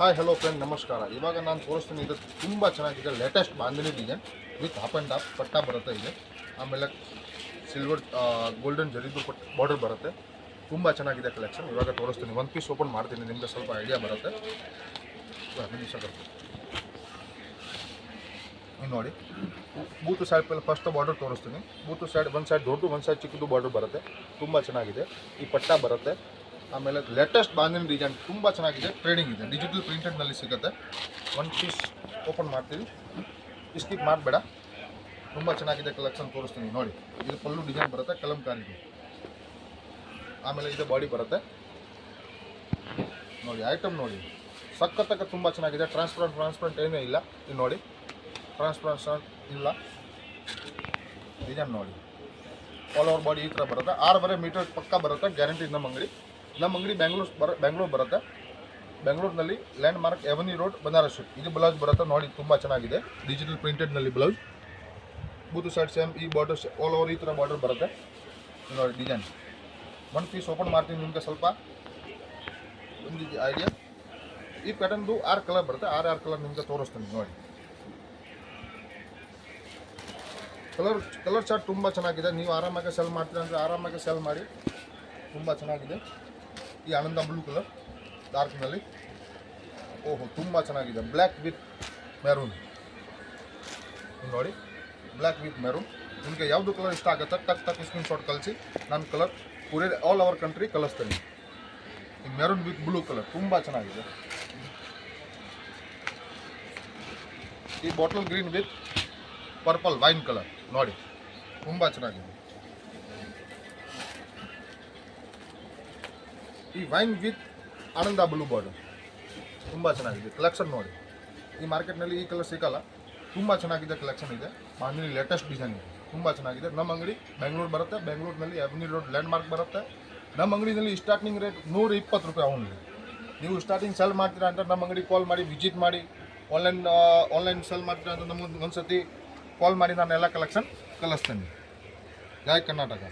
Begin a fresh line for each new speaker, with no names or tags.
Hi hello friend ನಮಸ್ಕಾರ. ಇವಾಗ ನಾನು ತೋರಿಸ್ತೀನಿ. ಇದು ತುಂಬ ಚೆನ್ನಾಗಿದೆ. Latest bandhani design with half and half ಪಟ್ಟ ಬರುತ್ತೆ ಇದೆ. ಆಮೇಲೆ ಸಿಲ್ವರ್ ಗೋಲ್ಡನ್ ಜರಿದು ಬಾರ್ಡರ್ ಬರುತ್ತೆ. ತುಂಬ ಚೆನ್ನಾಗಿದೆ ಕಲೆಕ್ಷನ್. ಇವಾಗ ತೋರಿಸ್ತೀನಿ. ಒಂದು ಪೀಸ್ ಓಪನ್ ಮಾಡ್ತೀನಿ, ನಿಮಗೆ ಸ್ವಲ್ಪ ಐಡಿಯಾ ಬರುತ್ತೆ. ನಿಮಿಷ ನೋಡಿ, ಬೂತು ಸೈಡ್ ಮೇಲೆ ಫಸ್ಟ್ ಬಾರ್ಡರ್ ತೋರಿಸ್ತೀನಿ. ಬೂತು ಸೈಡ್ ಒಂದು ಸೈಡ್ ದೊಡ್ಡ, ಒಂದು ಸೈಡ್ ಚಿಕ್ಕದು ಬಾರ್ಡರ್ ಬರುತ್ತೆ. ತುಂಬ ಚೆನ್ನಾಗಿದೆ. ಈ ಪಟ್ಟ ಬರುತ್ತೆ. ಆಮೇಲೆ ಲೇಟೆಸ್ಟ್ ಬಾಂಧನಿ ಡಿಸೈನ್ ತುಂಬ ಚೆನ್ನಾಗಿದೆ. ಟ್ರೇಡಿಂಗ್ ಇದೆ, ಡಿಜಿಟಲ್ ಪ್ರಿಂಟೆಡ್ನಲ್ಲಿ ಸಿಗುತ್ತೆ. ಒಂದು ಪೀಸ್ ಓಪನ್ ಮಾಡ್ತೀವಿ, ಸ್ಕಿಪ್ ಮಾಡಬೇಡ. ತುಂಬ ಚೆನ್ನಾಗಿದೆ ಕಲೆಕ್ಷನ್ ತೋರಿಸ್ತೀನಿ ನೋಡಿ. ಇದು ಪಲ್ಲು ಡಿಸೈನ್ ಬರುತ್ತೆ, ಕಲಂಕಾರಿದು. ಆಮೇಲೆ ಇದು ಬಾಡಿ ಬರುತ್ತೆ ನೋಡಿ. ಐಟಮ್ ನೋಡಿ, ಸಖತ್ತಾಗ ತುಂಬ ಚೆನ್ನಾಗಿದೆ. ಟ್ರಾನ್ಸ್ಪರೆಂಟ್ ಏನೂ ಇಲ್ಲ. ಇದು ನೋಡಿ, ಟ್ರಾನ್ಸ್ಪರೆನ್ಸ್ ಇಲ್ಲ. ಡಿಸೈನ್ ನೋಡಿ, ಆಲ್ ಓವರ್ ಬಾಡಿ ಈ ಥರ ಬರುತ್ತೆ. 6 ಮೀಟರ್ ಪಕ್ಕ ಬರುತ್ತೆ, ಗ್ಯಾರಂಟಿ. ನಮ್ಮ ಅಂಗಡಿ ಬೆಂಗಳೂರು ಬರುತ್ತೆ. ಬೆಂಗಳೂರಿನಲ್ಲಿ landmark avenue road, Banaras. ಇದು ಬ್ಲೌಸ್ ಬರುತ್ತೆ ನೋಡಿ, ತುಂಬ ಚೆನ್ನಾಗಿದೆ. ಡಿಜಿಟಲ್ ಪ್ರಿಂಟೆಡ್ನಲ್ಲಿ ಬ್ಲೌಸ್. ಬೂತು ಸೈಡ್ ಸೇಮ್ ಈ ಬಾರ್ಡರ್ ಆಲ್ ಓವರ್ ಈ ಥರ ಬಾರ್ಡರ್ ಬರುತ್ತೆ ನೋಡಿ. ಡಿಸೈನ್ ಒಂದು ಪೀಸ್ ಓಪನ್ ಮಾಡ್ತೀನಿ, ನಿಮಗೆ ಸ್ವಲ್ಪ ಒಂದು ಐಡಿಯಾ. ಈ ಪ್ಯಾಟರ್ನ್ದು 6 ಕಲರ್ ಬರುತ್ತೆ. 6 ಕಲರ್ ನಿಮಗೆ ತೋರಿಸ್ತೀನಿ ನೋಡಿ. ಕಲರ್ ಚಾರ್ಟ್ ತುಂಬ ಚೆನ್ನಾಗಿದೆ. ನೀವು ಆರಾಮಾಗಿ ಸೆಲ್ ಮಾಡ್ತೀರ ಅಂದರೆ ಆರಾಮಾಗಿ ಸೆಲ್ ಮಾಡಿ. ತುಂಬ ಚೆನ್ನಾಗಿದೆ. ಈ ಆನಂದ ಬ್ಲೂ ಕಲರ್ ಡಾರ್ಕ್ನಲ್ಲಿ, ಓಹೋ ತುಂಬ ಚೆನ್ನಾಗಿದೆ. ಬ್ಲ್ಯಾಕ್ ವಿತ್ ಮೆರೂನ್ ನೋಡಿ, ಬ್ಲ್ಯಾಕ್ ವಿತ್ ಮೆರೂನ್. ನಿಮಗೆ ಯಾವುದು ಕಲರ್ ಇಷ್ಟ ಆಗುತ್ತೆ ಟಕ್ ಸ್ಕ್ರೀನ್ ಶಾಟ್ ಕಳಿಸಿ. ನಾನು ಕಲರ್ ಪೂರೇ ಆಲ್ ಓವರ್ ಕಂಟ್ರಿ ಕಳಿಸ್ತೇನೆ. ಈ ಮೆರೂನ್ ವಿತ್ ಬ್ಲೂ ಕಲರ್ ತುಂಬ ಚೆನ್ನಾಗಿದೆ. ಈ bottle green with purple wine colour ನೋಡಿ, ತುಂಬ ಚೆನ್ನಾಗಿದೆ. ಈ ವೈನ್ ವಿತ್ ಆನಂದ ಬ್ಲೂ ಬಾರ್ಡರ್ ತುಂಬ ಚೆನ್ನಾಗಿದೆ. ಕಲೆಕ್ಷನ್ ನೋಡಿ, ಈ ಮಾರ್ಕೆಟ್ನಲ್ಲಿ ಈ ಕಲರ್ ಸಿಗಲ್ಲ. ತುಂಬ ಚೆನ್ನಾಗಿದೆ ಕಲೆಕ್ಷನ್ ಇದೆ. ಬಾಂಧನಿ ಲೇಟೆಸ್ಟ್ ಡಿಸೈನ್ ಇದೆ, ತುಂಬ ಚೆನ್ನಾಗಿದೆ. ನಮ್ಮ ಅಂಗಡಿ ಬೆಂಗಳೂರು ಬರುತ್ತೆ. ಬೆಂಗಳೂರಿನಲ್ಲಿ ಎವನಿ ರೋಡ್ ಲ್ಯಾಂಡ್ ಮಾರ್ಕ್ ಬರುತ್ತೆ. ನಮ್ಮ ಅಂಗಡಿನಲ್ಲಿ ಸ್ಟಾರ್ಟಿಂಗ್ ರೇಟ್ 120 ರೂಪಾಯಿ ಓನ್ಲಿ. ನೀವು ಸ್ಟಾರ್ಟಿಂಗ್ ಸೆಲ್ ಮಾಡ್ತೀರಾ ಅಂತ ನಮ್ಮ ಅಂಗಡಿ ಕಾಲ್ ಮಾಡಿ, ವಿಸಿಟ್ ಮಾಡಿ. ಆನ್ಲೈನ್ ಸೆಲ್ ಮಾಡ್ತೀರಾ ಅಂತ ನಮಗೆ ಒಂದು ಸತಿ ಕಾಲ್ ಮಾಡಿ, ನಾನು ಎಲ್ಲ ಕಲೆಕ್ಷನ್ ಕಳಿಸ್ತೇನೆ. ಜೈ ಕರ್ನಾಟಕ.